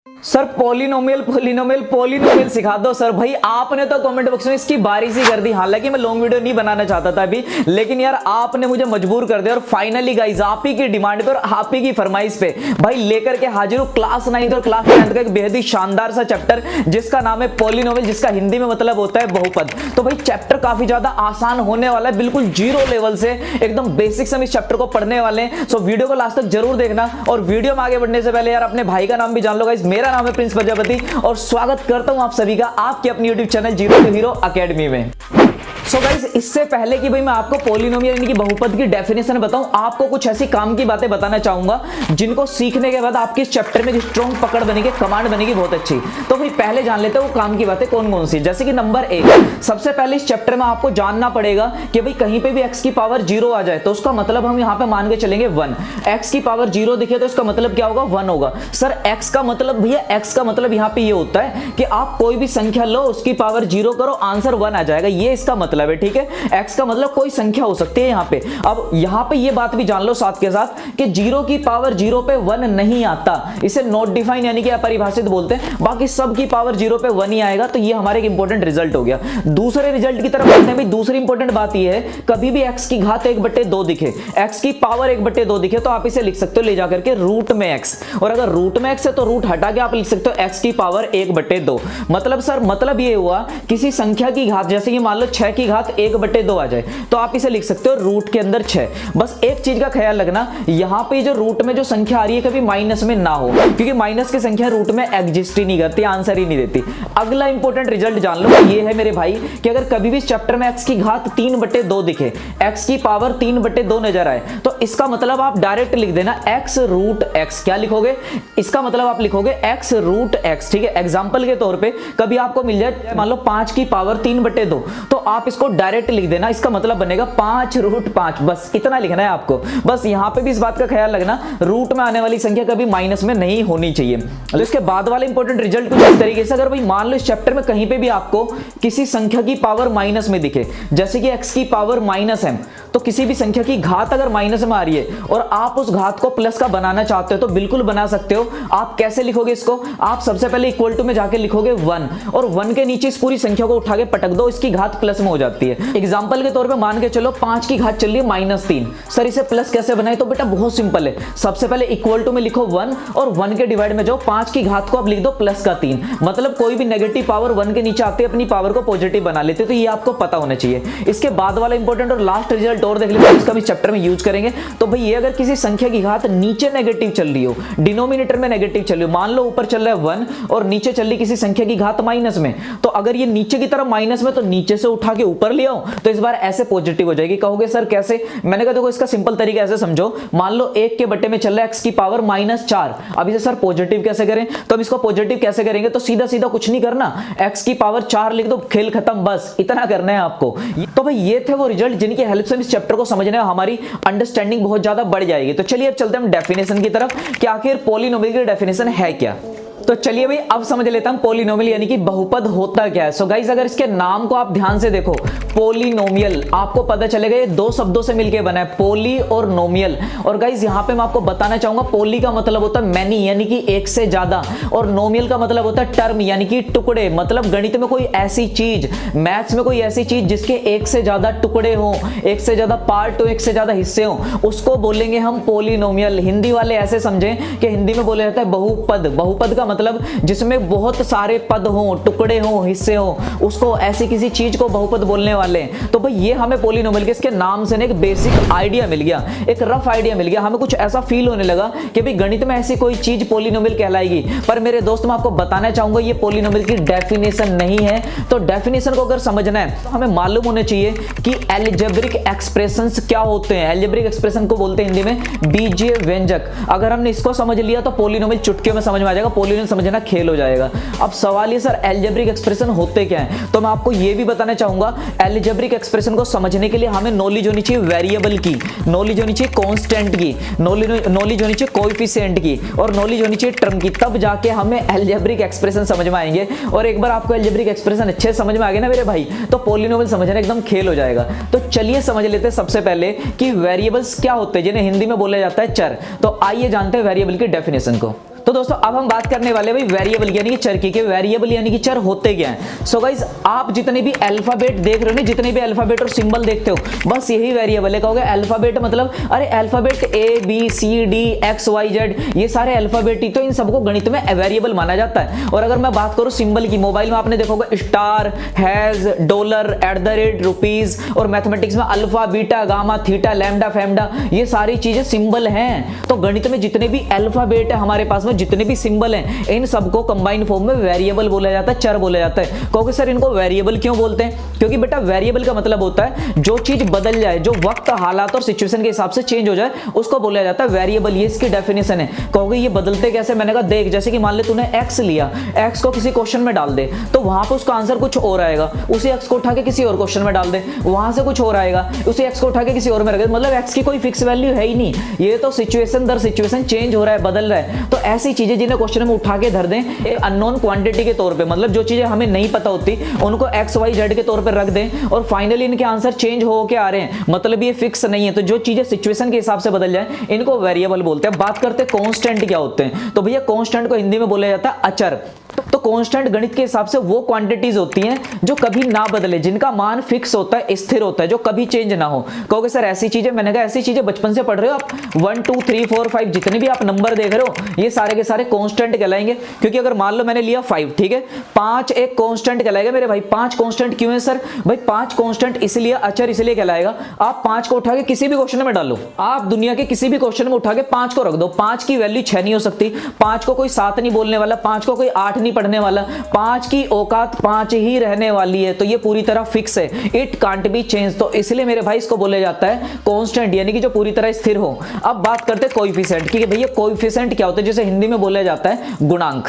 Sir polynomial polynomial polynomial सिखा दो sir. भाई आपने तो कमेंट बॉक्स में इसकी बारिश ही कर दी। हालांकि मैं लॉन्ग वीडियो नहीं बनाना चाहता था अभी, लेकिन यार आपने मुझे मजबूर कर दिया और फाइनली गाइस आप ही की डिमांड पे और आप ही की फरमाइश पे भाई लेकर के हाजिर हूं क्लास 9 और क्लास 10 का एक बेहद ही शानदार सा चैप्टर जिसका नाम है पॉलिनोमियल, जिसका हिंदी में मतलब होता है बहुपद। तो भाई चैप्टर काफी ज्यादा आसान होने वाला है, बिल्कुल जीरो लेवल से एकदम बेसिक से हम इस चैप्टर को पढ़ने वाले हैं। सो वीडियो को लास्ट तक जरूर देखना। और वीडियो में आगे बढ़ने से पहले यार अपने भाई का नाम भी जान लो गाइस। मेरा नाम है प्रिंस प्रजापति और स्वागत करता हूं आप सभी का आपके अपनी YouTube channel zero to hero academy में। सो गाइस इससे पहले कि भाई मैं आपको पॉलिनोमियल यानी कि बहुपद की डेफिनेशन बताऊं, आपको कुछ ऐसी काम की बातें बताना चाहूंगा जिनको सीखने के बाद आपके इस चैप्टर में स्ट्रॉन्ग पकड़ बनेगी, कमांड बनेगी बहुत अच्छी। तो भाई पहले जान लेते हैं वो काम की बातें कौन कौन सी। जैसे कि नंबर 1, सबसे पहले इस चैप्टर में आपको जानना पड़ेगा कि भाई कहीं पे भी x की पावर 0 आ जाए तो उसका मतलब हम यहां पे मान के चलेंगे 1। x की पावर 0 दिखे तो इसका मतलब क्या होगा, 1 होगा। सर x का मतलब भैया, x का मतलब यहां पे ये होता है कि आप कोई भी संख्या लो उसकी पावर 0 करो आंसर 1 आ जाएगा, ये इसका मतलब है। ठीक है, x का मतलब कोई संख्या हो सकती है यहां पे। अब यहां पे ये बात भी जान लो साथ के साथ कि 0 की पावर 0 पे 1 नहीं आता, इसे नॉट डिफाइन यानी कि अपरिभाषित बोलते हैं। बाकी सब की पावर 0 पे 1 ही आएगा। तो ये हमारे एक इंपॉर्टेंट रिजल्ट हो गया। दूसरे रिजल्ट की तरफ बढ़ते हैं। भाई दूसरी इंपॉर्टेंट बात ये है, कभी भी x की घात 1/2 दिखे, x की पावर 1/2 दिखे तो आप इसे लिख सकते हो ले जाकर के रूट में x। और अगर रूट में x है तो रूट हटा के आप लिख सकते हो x की पावर 1/2। मतलब सर मतलब ये हुआ किसी संख्या की घात, जैसे कि मान लो 6 की घात 1/2 आ जाए तो आप इसे लिख सकते हो रूट के अंदर 6। बस एक चीज का ख्याल रखना, यहां पे जो रूट में जो संख्या आ रही है कभी माइनस में ना हो, क्योंकि माइनस की संख्या रूट में एग्जिस्ट ही नहीं करती, आंसर ही नहीं देती। अगला इंपॉर्टेंट रिजल्ट जान लो ये है मेरे भाई कि अगर कभी भी इस चैप्टर में x की घात 3/2 दिखे, x की पावर 3/2 नजर आए तो इसका मतलब आप डायरेक्ट लिख देना x रूट x। क्या लिखोगे, इसका मतलब आप लिखोगे x रूट x। ठीक है, एग्जांपल के तौर पे कभी आपको मिल जाए मान लो 5 की पावर 3/2 तो आप इसको डायरेक्ट लिख देना, इसका मतलब बनेगा 5 रूट 5। बस इतना लिखना है आपको। बस यहां पे भी इस बात का ख्याल रखना, रूट में आने वाली संख्या कभी माइनस में नहीं होनी चाहिए। तो इसके बाद वाले इंपॉर्टेंट रिजल्ट कुछ इस तरीके से, अगर भाई मान लो इस चैप्टर में कहीं पे भी आपको किसी संख्या की पावर माइनस में दिखे, जैसे कि x की पावर -m, तो किसी भी संख्या की घात अगर माइनस में आ रही है और आप उस घात को प्लस का बनाना चाहते हो तो बिल्कुल बना सकते हो। आप कैसे लिखोगे इसको, आप सबसे पहले इक्वल टू में जाके लिखोगे 1 और 1 के नीचे इस पूरी संख्या को उठा के पटक दो, इसकी घात प्लस में हो जाती है। एग्जांपल के तौर पे मान के चलो 5 की घात चल रही है -3। सर इसे प्लस कैसे बनाए, तो बेटा बहुत सिंपल है। सबसे पहले इक्वल टू में लिखो 1 और 1 के डिवाइड में जाओ, 5 की घात को आप लिख दो +3। मतलब कोई भी नेगेटिव पावर 1 के नीचे आती है अपनी पावर को पॉजिटिव बना लेते, तो ये आपको पता होना चाहिए। इसके बाद वाला इंपॉर्टेंट और लास्ट रिजल्ट और देख लीजिए, इसका भी चैप्टर में यूज करेंगे। तो भाई ये अगर किसी संख्या की घात नीचे नेगेटिव चल रही हो, डिनोमिनेटर में नेगेटिव चल रही हो, मान लो ऊपर चल रहा है 1 और नीचे चल रही किसी संख्या की घात माइनस में, तो अगर ये नीचे की तरफ माइनस में तो नीचे से उठा के ऊपर ले आओ तो इस बार ऐसे पॉजिटिव हो जाएगी। कहोगे सर कैसे, मैंने कहा देखो इसका सिंपल तरीका ऐसे समझो, मान लो 1 के बटे में चल रहा है x की पावर -4। अब इसे सर पॉजिटिव कैसे करें, तो हम इसको पॉजिटिव कैसे करेंगे, तो सीधा सीधा कुछ नहीं करना, x की पावर 4 लिख दो, खेल खत्म, बस इतना करना है आपको। तो भाई ये थे वो रिजल्ट जिनकी हेल्प से इस चैप्टर को समझने में हमारी अंडरस्टैंडिंग बहुत ज्यादा बढ़ जाएगी। तो चलिए अब चलते हैं हम डेफिनेशन की तरफ कि आखिर पॉलिनोमियल की डेफिनेशन है क्या। तो चलिए भाई अब समझ लेता हूं पॉलिनोमियल यानी कि बहुपद होता क्या है। सो गाइस अगर इसके नाम को आप ध्यान से देखो, पॉलिनोमियल, आपको पता चलेगा ये दो शब्दों से मिलकर बना है, पॉली और नोमियल। और गाइस यहां पे मैं आपको बताना चाहूंगा, पॉली का मतलब होता है मैनी यानी कि एक से ज्यादा, और नोमियल का मतलब होता है टर्म यानी कि टुकड़े। मतलब गणित में कोई ऐसी चीज, मैथ्स में कोई ऐसी चीज जिसके एक से ज्यादा टुकड़े हो, एक से ज्यादा पार्ट हो, एक से ज्यादा हिस्से हो, उसको बोलेंगे हम पॉलिनोमियल। हिंदी वाले ऐसे समझें कि हिंदी में बोला जाता है बहुपद। बहुपद का मतलब जिसमें बहुत सारे पद हो, टुकड़े हो, हिस्से हो, उसको ऐसी किसी चीज को बहुपद बोलने वाले हैं। तो भाई ये हमें पॉलिनोमियल के इसके नाम से एक बेसिक आइडिया मिल गया, एक रफ आइडिया मिल गया। हमें कुछ ऐसा फील होने लगा कि भाई गणित में ऐसी कोई चीज पॉलिनोमियल कहलाएगी। पर मेरे दोस्त मैं आपको बताना चाहूंगा ये पॉलिनोमियल की डेफिनेशन नहीं है। तो डेफिनेशन को अगर समझना है तो हमें मालूम होना चाहिए कि अलजेब्रिक एक्सप्रेशंस क्या होते हैं। अलजेब्रिक एक्सप्रेशन को बोलते हैं हिंदी में बीजीय व्यंजक। अगर हमने इसको समझ लिया तो पॉलिनोमियल चुटकियों में समझ में आ जाएगा, पॉलिनोमियल समझना खेल हो जाएगा। अब सवाल ये सर अलजेब्रिक एक्सप्रेशन होते क्या हैं, तो मैं आपको ये भी बताना चाहूंगा अलजेब्रिक एक्सप्रेशन को समझने के लिए हमें नॉलेज होनी चाहिए वेरिएबल की, नॉलेज होनी चाहिए कांस्टेंट की, नॉलेज होनी चाहिए कोएफिशिएंट की, और नॉलेज होनी चाहिए टर्म की। तब जाके हमें अलजेब्रिक एक्सप्रेशन समझ में आएंगे। और एक बार आपको अलजेब्रिक एक्सप्रेशन अच्छे समझ में आ गए ना मेरे भाई, तो पॉलिनोमियल समझना एकदम खेल हो जाएगा। तो चलिए समझ लेते हैं सबसे पहले कि वेरिएबल्स क्या होते हैं जिन्हें हिंदी में बोला जाता है चर। तो आइए जानते हैं वेरिएबल की डेफिनेशन को। तो दोस्तों अब हम बात करने वाले भाई वेरिएबल यानी कि चर की, वेरिएबल यानी कि चर होते क्या हैं। सो गाइस आप जितने भी अल्फाबेट देख रहे हो ना, जितने भी अल्फाबेट और सिंबल देखते हो, बस यही वेरिएबल है। कहोगे अल्फाबेट मतलब अरे अल्फाबेट ABCD XYZ ये सारे अल्फाबेट ही तो, इन सबको गणित में वेरिएबल माना जाता है। और अगर मैं बात करूं सिंबल की, मोबाइल में आपने देखोगे स्टार, हैज, डॉलर, @ रुपीज, और मैथमेटिक्स में alpha, beta, gamma, theta, lambda, फैम्डा, ये सारी चीजें सिंबल हैं। तो गणित में जितने भी अल्फाबेट है हमारे पास में, जितने भी सिंबल हैं, इन सबको कंबाइंड फॉर्म में वेरिएबल बोला जाता है, चर बोला जाता है। कहोगे सर इनको वेरिएबल क्यों बोलते हैं? क्योंकि बेटा वेरिएबल का मतलब होता है जो चीज बदल जाए, जो वक्त, हालात और सिचुएशन के हिसाब से चेंज हो जाए, उसको बोला जाता है वेरिएबल। ये इसकी डेफिनेशन है। कहोगे ये बदलते कैसे? मैंने कहा देख, जैसे कि मान ले तूने x लिया, x को किसी क्वेश्चन में डाल दे तो वहां पे उसका आंसर कुछ और आएगा, उसी x को उठा के किसी और क्वेश्चन में डाल दे, वहां से कुछ और आएगा, उसी x को उठा के किसी और में रख दे। मतलब x की कोई फिक्स वैल्यू है ही नहीं, ये तो सिचुएशन दर सिचुएशन चेंज हो रहा है, बदल रहा है। तो ऐसी चीजें जिन्हें क्वेश्चन में उठा के धर दें एक अननोन क्वांटिटी के तौर पे, मतलब जो चीजें हमें नहीं पता होती उनको XYZ के तौर पे रख दें और फाइनली इनके आंसर चेंज हो के आ रहे हैं, मतलब ये फिक्स नहीं है। तो जो चीजें सिचुएशन के हिसाब से बदल जाए इनको वेरिएबल बोलते हैं। बात करते हैं कांस्टेंट क्या होते हैं। तो भैया कांस्टेंट को हिंदी में बोला जाता है अचर। तो कांस्टेंट गणित के हिसाब से वो क्वांटिटीज होती हैं जो कभी ना बदले, जिनका मान फिक्स होता है, स्थिर होता है, जो कभी चेंज ना हो। कहोगे सर ऐसी चीजें, मैंने कहा ऐसी चीजें बचपन से पढ़ रहे हो आप, 1 2 3 4 5 जितने भी आप नंबर देख रहे हो ये सारे के सारे कांस्टेंट कहलाएंगे। क्योंकि अगर मान लो मैंने लिया 5, ठीक है, 5 एक कांस्टेंट कहलाएगा मेरे भाई। 5 कांस्टेंट क्यों है सर? भाई 5 कांस्टेंट इसलिए, अचर इसलिए कहलाएगा, आप 5 को उठा के किसी भी क्वेश्चन में डालो, आप दुनिया के किसी भी क्वेश्चन में उठा के 5 को रख दो, 5 की वैल्यू 6 नहीं हो सकती, 5 को कोई 7 नहीं बोलने वाला, 5 को कोई 8 नहीं पढ़ने वाला, 5 की औकात 5 ही रहने वाली है। तो ये पूरी तरह फिक्स है, इट कांट बी चेंज। तो इसलिए मेरे भाई इसको बोला जाता है कांस्टेंट, यानी कि जो पूरी तरह स्थिर हो। अब बात करते हैं कोएफिशिएंट की, भैया कोएफिशिएंट क्या होता है, जिसे हिंदी में बोला जाता है गुणांक।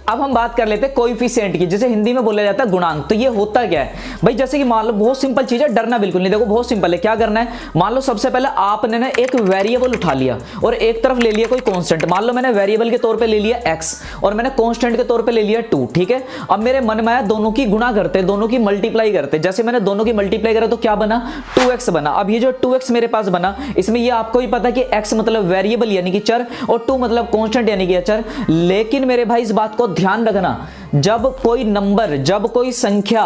अब हम बात कर लेते हैं कोएफिशिएंट की, जिसे हिंदी में बोला जाता है गुणांक। तो ये होता क्या है भाई? जैसे कि मान लो बहुत सिंपल चीज है, डरना बिल्कुल नहीं। देखो बहुत सिंपल है, क्या करना है, मान लो सबसे पहले आपने ना एक वेरिएबल उठा लिया और एक तरफ ले लिया कोई कांस्टेंट। मान लो मैंने वेरिएबल के तौर पे ले लिया x और मैंने कांस्टेंट के तौर पे ले लिया 2, ठीक है। अब मेरे मन में आया दोनों की गुणा करते, दोनों की मल्टीप्लाई करते। जैसे मैंने दोनों की मल्टीप्लाई करा तो क्या बना? 2x बना। अब ये जो 2x मेरे पास बना, इसमें ये आपको भी पता कि x मतलब वेरिएबल यानी कि चर और 2 मतलब कांस्टेंट यानी कि अचर। लेकिन मेरे भाई इस बात को ध्यान रखना, जब कोई नंबर, जब कोई संख्या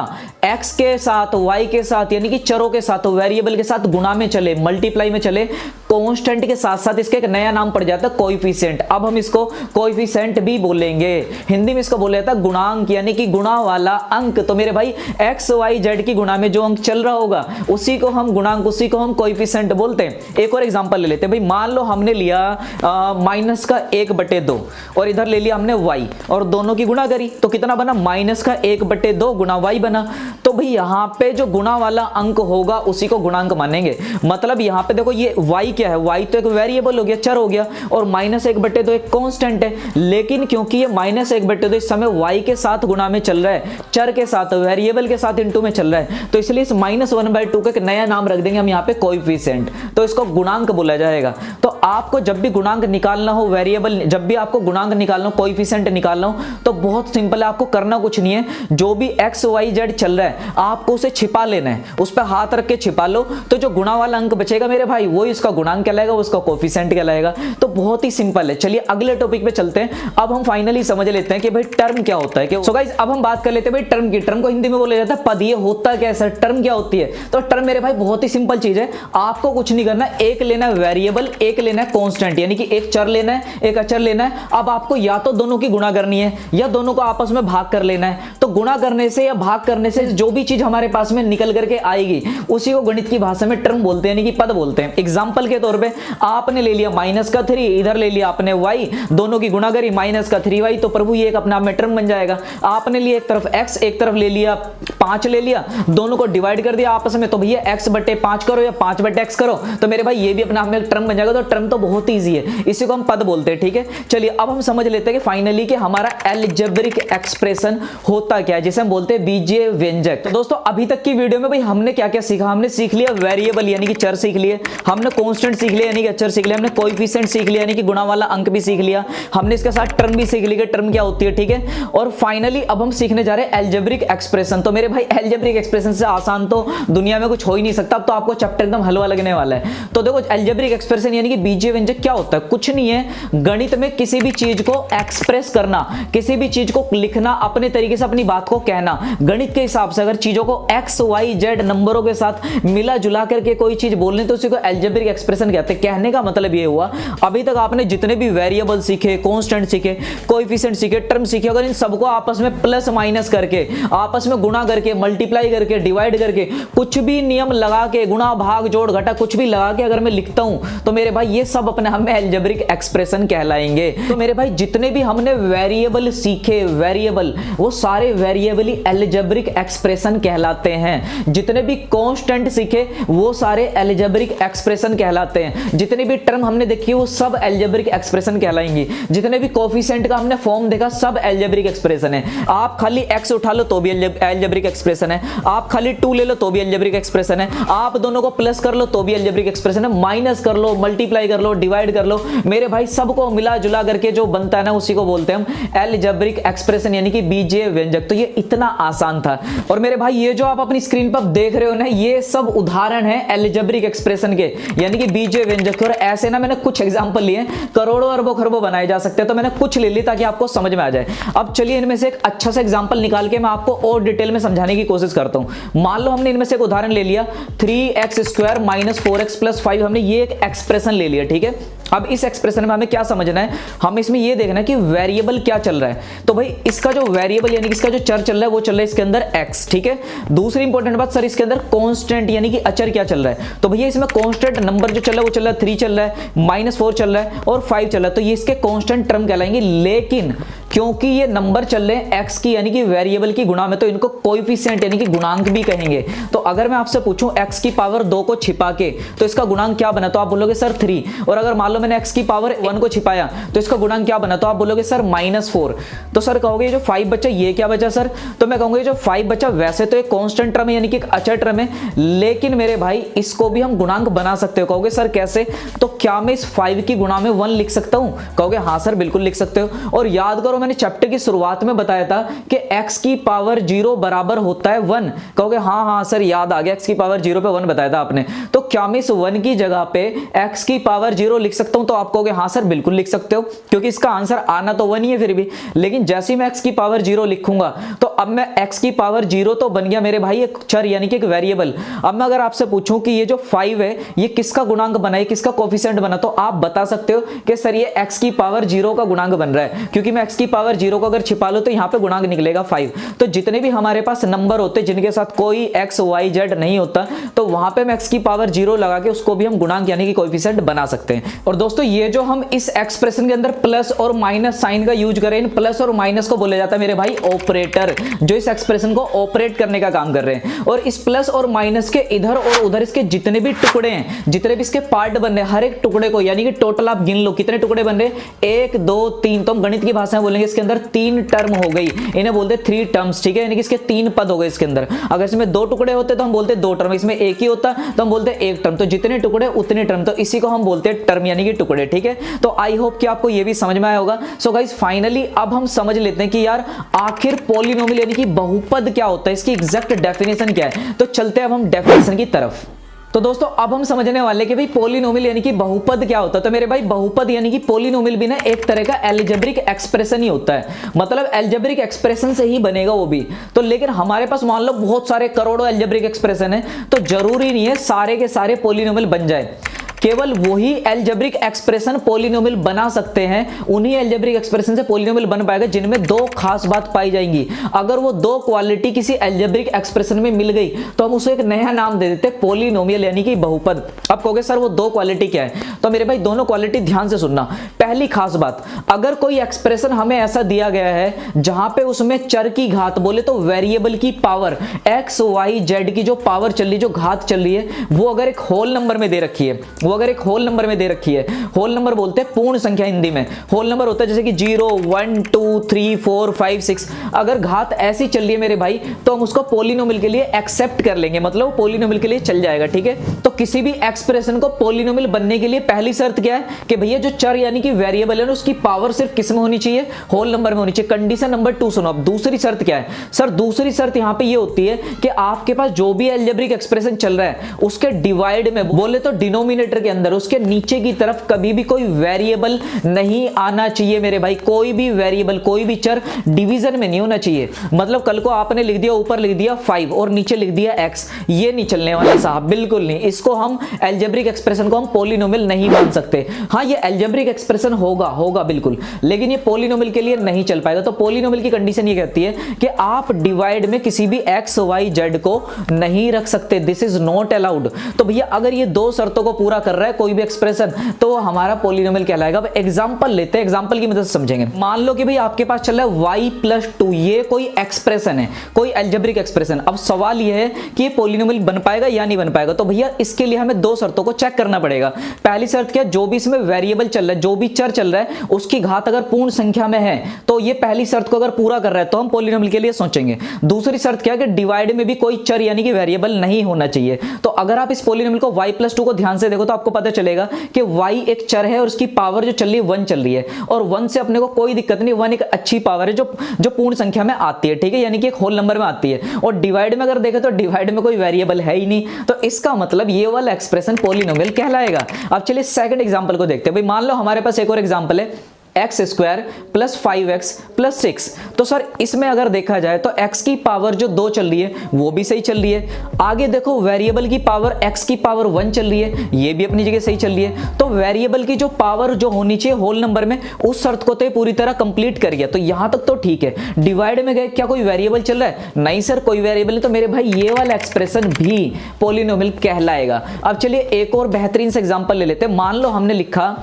x के साथ, y के साथ यानी कि चरों के साथ, वेरिएबल के साथ गुणा में चले, मल्टीप्लाई में चले, कांस्टेंट के साथ साथ इसका एक नया नाम पड़ जाता है कोएफिशिएंट। अब हम इसको कोएफिशिएंट भी बोलेंगे, हिंदी में इसको बोला जाता है गुणांक, यानी कि गुणा वाला अंक। तो मेरे भाई XYZ की गुणा में जो अंक चल रहा होगा उसी को हम गुणांक, उसी को हम कोएफिशिएंट बोलते हैं। एक और एग्जांपल ले लेते हैं भाई, मान लो हमने लिया -1/2 और इधर ले लिया हमने y और दोनों की गुणा करी तो कितना बना? -1/2 गुणा y बना। तो भाई यहां पे जो गुणा वाला अंक होगा उसी को गुणांक मानेंगे। मतलब यहां पे देखो ये y क्या है, y तो एक वेरिएबल हो गया, चर हो गया, और -1/2 एक कांस्टेंट है। लेकिन क्योंकि ये -1/2 इस समय y के साथ गुणा में चल रहा है, चर के साथ, वेरिएबल के साथ इनटू में चल रहा है, तो इसलिए इस -1/2 का एक नया नाम रख देंगे हम यहाँ पे कोएफिशिएंट। तो इसको गुणांक बोला जाएगा। तो आपको जब भी गुणांक निकालना हो, वेरिएबल जब भी आपको गुणांक निकालना हो, कोएफिशिएंट निकालना हो, तो बहुत सिंपल है, आपको करना कुछ नहीं है। जो भी XYZ चल रहा है आपको उसे छिपा लेना है, उस पर हाथ रख के छिपा लो, तो जो गुणा वाला अंक बचेगा मेरे भाई वो इसका गुणांक कहलाएगा, उसका कोएफिशिएंट कहलाएगा। तो बहुत ही सिंपल है। चलिए अगले टॉपिक पे चलते हैं। अब हम फाइनली समझ लेते हैं कि भाई टर्म क्या होता है। सो गाइस अब हम बात कर लेते हैं भाई टर्म की। टर्म को हिंदी में बोला जाता है पद। ये होता क्या है सर, टर्म क्या होती है? तो टर्म मेरे भाई बहुत ही सिंपल चीज है, आपको कुछ नहीं करना, एक लेना है वेरिएबल, एक लेना है कांस्टेंट, यानी कि एक चर लेना है, एक अचर लेना है। अब आपको या तो दोनों की गुणा करनी है या दोनों को आपस में भाग कर लेना है। तो गुणा करने से या भाग करने से जो भी चीज हमारे पास में निकल करके आएगी उसी को गणित की भाषा में टर्म बोलते हैं, यानी कि पद बोलते हैं। एग्जांपल के तौर पे आपने ले लिया -3, इधर ले लिया आपने y, दोनों की गुणा करी -3y, तो प्रभु ये एक अपने आप में टर्म बन जाएगा। आपने लिया एक तरफ x, एक तरफ ले लिया 5 ले लिया, दोनों को डिवाइड कर दिया आपस में, तो भैया x/5 करो या 5/x करो, तो मेरे भाई ये भी अपने आप में टर्म बन जाएगा। तो टर्म तो बहुत ईजी है, इसी को हम पद बोलते हैं, ठीक है। चलिए अब हम समझ लेते हैं कि फाइनली कि हमारा अलजेब्रिक एक्सप्रेशन होता क्या है, जिसे हम बोलते हैं बीजीय व्यंजक। तो दोस्तों अभी तक की वीडियो में भाई हमने क्या क्या सीखा, हमने सीख लिया वेरिएबल यानी कि चर सीख लिए, हमने कांस्टेंट सीख लिया यानी कि अचर सीख लिया, हमने कोएफिशिएंट सीख लिया यानी कि गुणा वाला अंक भी सीख लिया, हमने इसके साथ टर्म भी सीख ली कि टर्म क्या होती है, ठीक है। और फाइनली अब हम सीखने जा रहे हैं अलजेब्रिक एक्सप्रेशन। तो मेरे भाई अलजेब्रिक एक्सप्रेशन से आसान तो दुनिया में कुछ हो ही नहीं सकता। अब तो आपको चैप्टर एकदम हलवा लगने वाला है। तो देखो अलजेब्रिक एक्सप्रेशन यानी कि बीजीय व्यंजक क्या होता है, कुछ नहीं है, गणित में किसी भी चीज को एक्सप्रेस करना, किसी भी चीज को लिखना, अपने तरीके से अपनी बात को कहना। गणित के हिसाब से अगर चीजों को एक्स वाई जेड नंबरों के साथ मिला जुला करके कोई चीज बोलने तो उसी को अलजेब्रिक एक्सप्रेशन कहते हैं। कहने का मतलब ये हुआ अभी तक आपने जितने भी वेरिएबल सीखे, कांस्टेंट सीखे, कोएफिशिएंट सीखे, टर्म सीखे, अगर इन सबको आपस में प्लस माइनस करके, आपस में गुणा करके, मल्टीप्लाई करके, डिवाइड करके, कुछ भी नियम लगा के, गुणा भाग जोड़ घटा कुछ भी लगा के अगर मैं लिखता हूं तो मेरे भाई ये सब अपने आप में अलजेब्रिक एक्सप्रेशन कहलाएंगे। तो मेरे भाई जितने भी हमने वेरिएबल सीखे, वेरिएबल वो सारे वेरिएबल ही अलजेब्रिक एक्सप्रेशन कहलाते हैं। जितने भी कांस्टेंट सीखे वो सारे अलजेब्रिक एक्सप्रेशन कहलाते हैं। जितने भी टर्म हमने देखी वो सब अलजेब्रिक एक्सप्रेशन कहलाएंगी। जितने भी कोएफिशिएंट का हमने फॉर्म देखा सब अलजेब्रिक एक्सप्रेशन है। आप खाली x उठा लो तो भी अलजेब्रिक एक्सप्रेशन है, आप खाली 2 ले लो तो भी अलजेब्रिक एक्सप्रेशन है, आप दोनों को प्लस कर लो तो भी अलजेब्रिक एक्सप्रेशन है, माइनस कर लो, मल्टीप्लाई कर लो, डिवाइड कर लो, मेरे भाई सबको मिला जुला करके जो बनता है ना उसी को बोलते हैं हम अलजेब्रिक एक्सप्रेशन यानी कि बीजीय व्यंजक। तो ये इतना आसान था। और मेरे भाई ये जो आप अपनी स्क्रीन पर देख रहे हो ना ये सब उदाहरण है अलजेब्रिक एक्सप्रेशन के यानी कि बीजीय व्यंजक के। और ऐसे ना मैंने कुछ एग्जांपल लिए, करोड़ों अरबों खरबों बनाए जा सकते हैं, तो मैंने कुछ ले ली ताकि आपको समझ में आ जाए। अब चलिए इनमें से एक अच्छा सा एग्जांपल निकाल के मैं आपको और डिटेल में समझाने की कोशिश करता हूं। मान लो हमने इनमें से एक उदाहरण ले लिया 3x² - 4x + 5, हमने ये एक एक्सप्रेशन ले लिया, ठीक है। अब इस एक्सप्रेशन में हमें क्या समझना है, हमें इसमें ये देखना है कि वेरिएबल क्या चल रहा है। तो भाई इसका जो वेरिएबल यानी कि इसका जो चर चल रहा है वो चल रहा है इसके अंदर x, ठीक है। दूसरी इंपॉर्टेंट बात सर इसके अंदर कांस्टेंट यानी कि अचर क्या चल रहा है। तो भैया इसमें कांस्टेंट नंबर जो चल रहा है वो चल रहा है 3 चल रहा है, -4 चल रहा है और 5 चल रहा है। तो ये इसके कांस्टेंट टर्म कहलाएंगे। लेकिन क्योंकि ये नंबर चल रहे हैं x की यानी कि वेरिएबल की गुणा में तो इनको कोएफिशिएंट यानी कि गुणांक भी कहेंगे। तो अगर मैं आपसे पूछूं x की पावर 2 को छिपा के तो इसका गुणांक क्या बना, तो आप बोलोगे सर 3। और अगर मान लो मैंने x की पावर 1 को छिपाया तो इसका गुणांक क्या बना, तो आप बोलोगे सर -4। तो सर कहोगे जो 5 बचा ये क्या बचा सर, तो मैं कहूंगा जो 5 बचा वैसे तो एक कांस्टेंट टर्म है यानी कि एक अचर टर्म है, लेकिन मेरे भाई इसको भी हम गुणांक बना सकते हो। कहोगे सर कैसे, तो क्या मैं इस 5 की गुणा में 1 लिख सकता हूं, कहोगे हाँ सर बिल्कुल लिख सकते हो। और याद करो मैंने चैप्टर की शुरुआत में बताया था कि x की पावर 0 बराबर होता है 1। कहोगे हाँ हाँ सर याद आ गया, x की पावर 0 पे 1 बताया था आपने। तो क्या मैं इस 1 की जगह पे x की पावर 0 लिख सकता हूं, तो आप कहोगे हाँ सर बिल्कुल लिख सकते हो, क्योंकि इसका आंसर आना तो 1 ही है फिर भी। लेकिन जैसे ही मैं x की पावर 0 लिखूंगा तो अब मैं x की पावर 0 तो बन गया मेरे भाई एक चर यानी कि एक वेरिएबल। अब मैं अगर आपसे पूछूं कि ये जो 5 है ये किसका गुणांक बना है, किसका कोएफिशिएंट बना, तो आप बता सकते हो कि सर ये x की पावर 0 का गुणांक बन रहा है, क्योंकि मैं x की पावर 0 को अगर छिपा लो तो यहां पे गुणांक निकलेगा 5। तो जितने भी हमारे पास नंबर होते जिनके साथ कोई x y z नहीं होता तो वहां पे मैं x की पावर 0 लगा के उसको भी हम गुणांक यानी कि कोएफिशिएंट बना सकते हैं। और दोस्तों ये जो हम इस एक्सप्रेशन के अंदर प्लस और माइनस साइन का यूज करें, इन प्लस और माइनस को बोला जाता है मेरे भाई ऑपरेटर, जो इस एक्सप्रेशन को ऑपरेट करने का काम कर रहे हैं। और इस प्लस और माइनस के इधर और उधर इसके जितने भी टुकड़े हैं, जितने भी इसके पार्ट बन रहे हैं, हर एक टुकड़े को यानी कि टोटल आप गिन लो कितने टुकड़े बन रहे हैं, 1 2 3। तो हम गणित की भाषा में बोलेंगे इसके अंदर 3 टर्म हो गई, इन्हें बोलते हैं 3 टर्म्स, ठीक है। यानी कि इसके 3 पद हो गए इसके अंदर। अगर इसमें 2 टुकड़े होते तो हम बोलते 2 टर्म, इसमें एक ही होता तो हम बोलते 1 टर्म। तो जितने टुकड़े उतने टर्म, तो इसी को हम बोलते हैं टर्म यानी कि टुकड़े, ठीक है। तो आई होप कि आपको ये भी समझ में आया होगा। सो गाइस फाइनली अब हम समझ लेते हैं कि यार आखिर पॉलिनोमियल यानी कि बहुपद क्या होता है, इसकी एग्जैक्ट डेफिनेशन क्या है। तो चलते हैं अब हम डेफिनेशन की तरफ। तो दोस्तों अब हम समझने वाले कि भाई पॉलिनोमियल यानी कि बहुपद क्या होता है। तो मेरे भाई बहुपद यानी कि पॉलिनोमियल भी ना एक तरह का अलजेब्रिक एक्सप्रेशन ही होता है, मतलब अलजेब्रिक एक्सप्रेशन से ही बनेगा वो भी। तो लेकिन हमारे पास मान लो बहुत सारे करोड़ों अलजेब्रिक एक्सप्रेशन है, तो जरूरी नहीं है सारे के सारे पॉलिनोमियल बन जाए। केवल वही अलजेब्रिक एक्सप्रेशन पॉलिनोमियल बना सकते हैं, उन्हीं अलजेब्रिक एक्सप्रेशन से पॉलिनोमियल बन पाएगा जिनमें 2 खास बात पाई जाएंगी। अगर वो 2 क्वालिटी किसी अलजेब्रिक एक्सप्रेशन में मिल गई तो हम उसे एक नया नाम दे देते हैं पॉलिनोमियल यानी कि बहुपद। अब कहोगे सर वो 2 क्वालिटी क्या है, तो मेरे भाई दोनों क्वालिटी ध्यान से सुनना। पहली खास बात, अगर कोई एक्सप्रेशन हमें ऐसा दिया गया है जहां पे उसमें चर की घात बोले तो वेरिएबल की पावर x y z की जो पावर चल रही, जो घात चल रही है, वो अगर एक होल नंबर में दे रखी है, वो वो अगर एक होल नंबर में दे रखी है, होल नंबर बोलते हैं पूर्ण संख्या हिंदी में, होल नंबर होता है जैसे कि 0 1 2 3 4 5 6, अगर घात ऐसी चल रही है मेरे भाई तो हम उसको पॉलिनोमियल के लिए एक्सेप्ट कर लेंगे, मतलब पॉलिनोमियल के लिए चल जाएगा, ठीक है। तो किसी भी एक्सप्रेशन को पॉलिनोमियल बनने के लिए पहली शर्त क्या है कि भैया जो चर यानी कि वेरिएबल है उसकी पावर सिर्फ किस में होनी चाहिए, होल नंबर में होनी चाहिए। कंडीशन नंबर 2 सुनो। अब दूसरी शर्त क्या है सर? दूसरी शर्त यहां पे ये होती है कि आपके पास जो भी अलजेब्रिक एक्सप्रेशन चल रहा है उसके डिवाइड में बोले तो डिनोमिनेटर के अंदर उसके नीचे की तरफ कभी भी कोई वेरिएबल नहीं आना चाहिए मेरे भाई, कोई भी वेरिएबल, कोई भी चर डिवीजन में नहीं होना चाहिए। मतलब कल को आपने लिख दिया, ऊपर लिख दिया 5 और नीचे लिख दिया x, ये नहीं चलने वाला साहब, बिल्कुल नहीं। इसको हम अलजेब्रिक एक्सप्रेशन को हम पॉलिनोमियल नहीं मान सकते। हाँ ये अलजेब्रिक एक्सप्रेशन होगा बिल्कुल, लेकिन ये पॉलिनोमियल के लिए नहीं चल पाएगा। तो पॉलिनोमियल की कंडीशन ये कहती है कि आप डिवाइड में किसी भी x y z को नहीं रख सकते, दिस इज नॉट अलाउड। तो भैया अगर ये दो शर्तों को पूरा कर रहा है कोई भी एक्सप्रेशन तो हमारा पॉलिनोमियल कहलाएगा। अब एग्जांपल लेते हैं, एग्जांपल की मदद से समझेंगे। मान लो कि भाई आपके पास चल रहा है y+2, ये कोई एक्सप्रेशन है, कोई अलजेब्रिक एक्सप्रेशन। अब सवाल ये है कि ये पॉलिनोमियल बन पाएगा या नहीं बन पाएगा। तो भैया इसके लिए हमें दो शर्तों को चेक करना पड़ेगा। पहली शर्त क्या, जो भी इसमें वेरिएबल चल रहा है, जो भी चर चल रहा है उसकी घात अगर पूर्ण संख्या में है तो ये पहली शर्त को अगर पूरा कर रहा है तो हम पॉलिनोमियल के लिए सोचेंगे। दूसरी शर्त क्या है कि डिवाइड में भी कोई चर यानी कि वेरिएबल नहीं होना चाहिए। तो अगर आप इस पॉलिनोमियल को y+2 को ध्यान से देखो तो आपको पता चलेगा कि y एक चर है और उसकी पावर जो चल रही है 1 चल रही है, और 1 से अपने को कोई दिक्कत नहीं, 1 एक अच्छी पावर है जो पूर्ण संख्या में आती है, ठीक है, यानी कि एक होल नंबर में आती है। और डिवाइड में अगर देखें तो डिवाइड में कोई वेरिएबल है ही नहीं, तो इसका मतलब ये वाला एक्सप्रेशन पॉलिनोमियल कहलाएगा। अब चलिए सेकंड एग्जांपल को देखते हैं। भाई मान लो हमारे पास एक और एग्जांपल है x² + 5x + 6। तो सर इसमें अगर देखा जाए तो x की पावर जो 2 चल रही है वो भी सही चल रही है। आगे देखो वेरिएबल की पावर x की पावर 1 चल रही है, ये भी अपनी जगह सही चल रही है। तो वेरिएबल की जो पावर जो होनी चाहिए होल नंबर में, उस शर्त को तो पूरी तरह कंप्लीट कर गया। तो यहां तक तो ठीक है। डिवाइड में गए, क्या कोई वेरिएबल चल रहा है? नहीं सर कोई वेरिएबल नहीं, तो मेरे भाई ये वाला एक्सप्रेशन भी पॉलिनोमियल कहलाएगा। अब चलिए एक और बेहतरीन सा एग्जांपल ले लेते हैं। मान लो हमने लिखा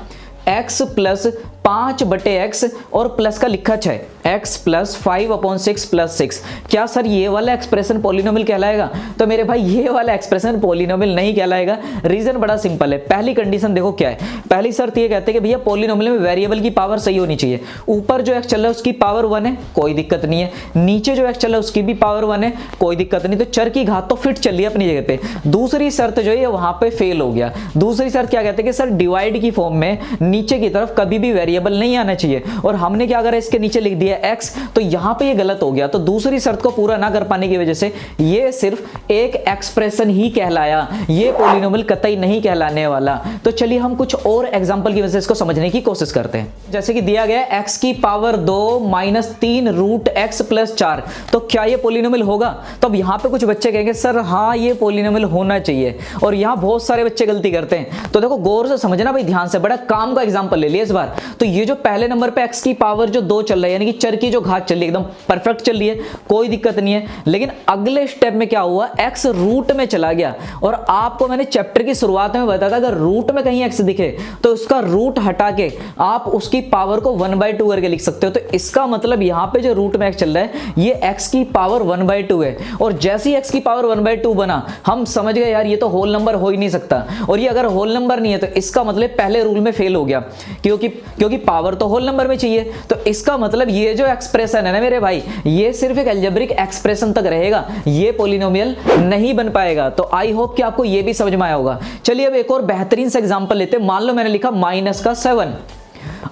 x + 5/x और प्लस का लिखा 6, x + 5/6 + 6। क्या सर ये वाला एक्सप्रेशन पॉलिनोमियल कहलाएगा? तो मेरे भाई ये वाला एक्सप्रेशन पॉलिनोमियल नहीं कहलाएगा। रीजन बड़ा सिंपल है। पहली कंडीशन देखो क्या है, पहली शर्त ये कहते हैं कि भैया पॉलिनोमियल में वेरिएबल की पावर सही होनी चाहिए। ऊपर जो x चल रहा है उसकी पावर 1 है, कोई दिक्कत नहीं है। नीचे जो x चल रहा है उसकी भी पावर 1 है, कोई दिक्कत नहीं। तो चर की घात तो फिट चल रही है अपनी जगह पे। दूसरी शर्त जो है वहां पे फेल हो गया। दूसरी शर्त क्या कहते हैं कि सर डिवाइड की फॉर्म में नीचे की तरफ कभी भी वेरिएबल नहीं आना चाहिए, और हमने क्या करा इसके नीचे लिख दिया x, तो यहां पे ये गलत हो गया। तो दूसरी शर्त को पूरा ना कर पाने की वजह से ये सिर्फ एक एक्सप्रेशन ही कहलाया, ये पॉलिनोमियल कतई नहीं कहलाने वाला। तो चलिए हम कुछ और एग्जांपल की वजह से इसको समझने की कोशिश करते हैं। जैसे कि दिया गया x की पावर 2 - 3 √x + 4, तो क्या ये पॉलिनोमियल होगा? तो अब यहां पे कुछ बच्चे कहेंगे सर हाँ ये पॉलिनोमियल होना चाहिए, और यहां बहुत सारे बच्चे गलती करते हैं। तो देखो गौर से समझना भाई, ध्यान से, बड़ा काम का एग्जांपल ले लिया इस बार। तो ये जो पहले नंबर पे x की पावर जो 2 चल रहा है, यानी कि चर की जो घात चल रही है एकदम परफेक्ट चल रही है, कोई दिक्कत नहीं है। लेकिन अगले स्टेप में क्या हुआ, x रूट में चला गया। और आपको मैंने चैप्टर की शुरुआत में बताया था अगर रूट में कहीं x दिखे तो उसका रूट हटा के आप उसकी पावर को 1/2 करके लिख सकते हो। तो इसका मतलब यहाँ पे जो रूट में x चल रहा है ये x की पावर 1/2 है, और जैसे ही x की पावर 1/2 बना हम समझ गए यार ये तो होल नंबर हो ही नहीं सकता। और ये अगर होल नंबर नहीं है तो इसका मतलब पहले रूल में फेल हो गया, क्योंकि पावर तो होल नंबर में चाहिए। तो इसका मतलब ये जो एक्सप्रेशन है ना मेरे भाई, ये सिर्फ एक अलजेब्रिक एक्सप्रेशन तक रहेगा, ये पॉलिनोमियल नहीं बन पाएगा। तो आई होप कि आपको ये भी समझ में आया होगा। चलिए अब एक और बेहतरीन सा एग्जांपल लेते हैं। मान लो मैंने लिखा -7।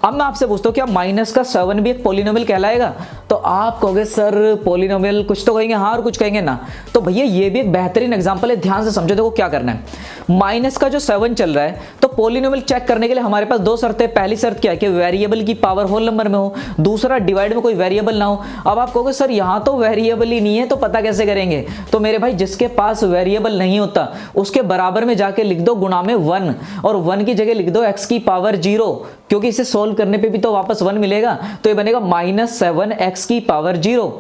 अब मैं आपसे पूछता हूं क्या -7 भी एक पॉलिनोमियल कहलाएगा? तो आप कहोगे सर पॉलिनोमियल, कुछ तो कहेंगे हाँ और कुछ कहेंगे ना। तो भैया ये भी एक बेहतरीन एग्जांपल है, ध्यान से समझो। देखो क्या करना है, माइनस का जो 7 चल रहा है तो पॉलिनोमियल चेक करने के लिए हमारे पास दो शर्तें। पहली शर्त क्या है कि वेरिएबल की पावर होल नंबर में हो, दूसरा डिवाइड में कोई वेरिएबल ना हो। अब आप कहोगे सर यहाँ तो वेरिएबल ही नहीं है, तो पता कैसे करेंगे? तो मेरे भाई जिसके पास वेरिएबल नहीं होता उसके बराबर में जाके लिख दो गुणा में 1, और 1 की जगह लिख दो x की पावर 0, क्योंकि इसे सोल्व करने पे भी तो वापस 1 मिलेगा। तो ये बनेगा -7 x की पावर 0।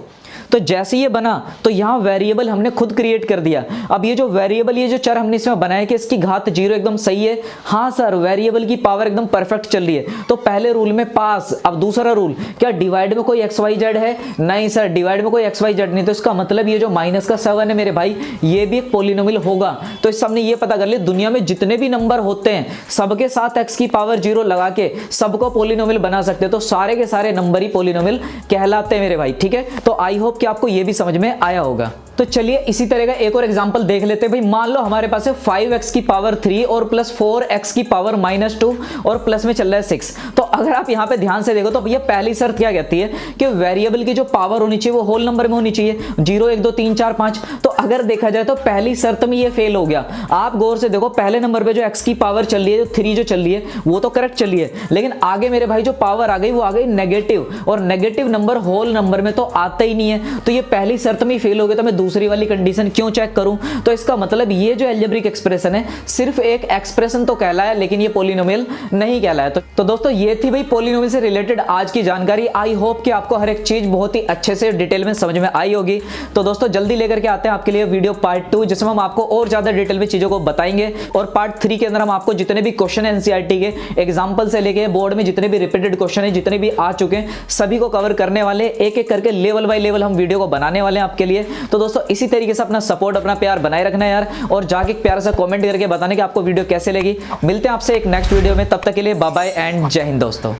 तो जैसे ये बना तो यहाँ वेरिएबल हमने खुद क्रिएट कर दिया। अब ये जो वेरिएबल, ये जो चर हमने इसमें बनाया कि इसकी घात 0 एकदम सही है। हाँ सर, वेरिएबल की पावर एकदम परफेक्ट चल रही है, तो पहले रूल में पास। अब दूसरा रूल, क्या डिवाइड में कोई XYZ है? नहीं सर, डिवाइड में कोई XYZ नहीं, तो इसका मतलब ये जो -7 है मेरे भाई, ये भी एक पॉलिनोमियल होगा। तो इस हमने ये पता कर लिया, दुनिया में जितने भी नंबर होते हैं सबके साथ x की पावर 0 लगा के सबको पॉलिनोमियल बना सकते हैं, तो सारे के सारे नंबर ही पॉलिनोमियल कहलाते हैं मेरे भाई। ठीक है, तो आई होप कि आपको ये भी समझ में आया होगा। तो चलिए इसी तरह का एक और एग्जांपल देख लेते हैं भाई। मान लो हमारे पास है 5x की पावर 3 और प्लस 4x की पावर -2 और प्लस में चल रहा है 6। तो अगर आप यहां पे ध्यान से देखो तो ये पहली शर्त क्या कहती है कि वेरिएबल की जो पावर होनी चाहिए वो होल नंबर में होनी चाहिए, 0 1 2 3 4 5। तो अगर देखा जाए तो पहली शर्त में ये फेल हो गया। आप गौर से देखो, पहले नंबर पे जो x की पावर चल रही है, जो 3 जो चल रही है वो तो करेक्ट चली है, लेकिन आगे मेरे भाई जो पावर आ गई वो आ गई नेगेटिव, और नेगेटिव नंबर होल नंबर में तो आता ही नहीं है। तो ये पहली शर्त में फेल हो गया। तो मैं दूसरी वाली कंडीशन क्यों चेक करूं? तो इसका मतलब ये जो अलजेब्रिक एक्सप्रेशन है सिर्फ एक एक्सप्रेशन तो कहलाया, लेकिन ये पॉलिनोमियल नहीं कहलाया। तो दोस्तों ये थी भाई पॉलिनोमियल से रिलेटेड आज की जानकारी। आई होप कि आपको हर एक चीज बहुत ही अच्छे से डिटेल में समझ में आई होगी। तो दोस्तों जल्दी लेकर के आते हैं आपके लिए वीडियो पार्ट 2, जिसमें हम आपको और ज्यादा डिटेल में चीजों को बताएंगे। और पार्ट 3 के अंदर हम आपको जितने भी क्वेश्चन है एनसीईआरटी के एग्जाम्पल से लेके बोर्ड में जितने भी रिपीटेड क्वेश्चन है, जितने भी आ चुके हैं, सभी को कवर करने वाले, एक एक करके लेवल बाय लेवल हम वीडियो को बनाने वाले हैं आपके लिए। तो दोस्तों इसी तरीके से अपना सपोर्ट, अपना प्यार बनाए रखना है यार, और जाके एक प्यारा सा कमेंट करके बताने कि आपको वीडियो कैसे लगी। मिलते हैं आपसे एक नेक्स्ट वीडियो में, तब तक के लिए बाय बाय एंड जय हिंद दोस्तों।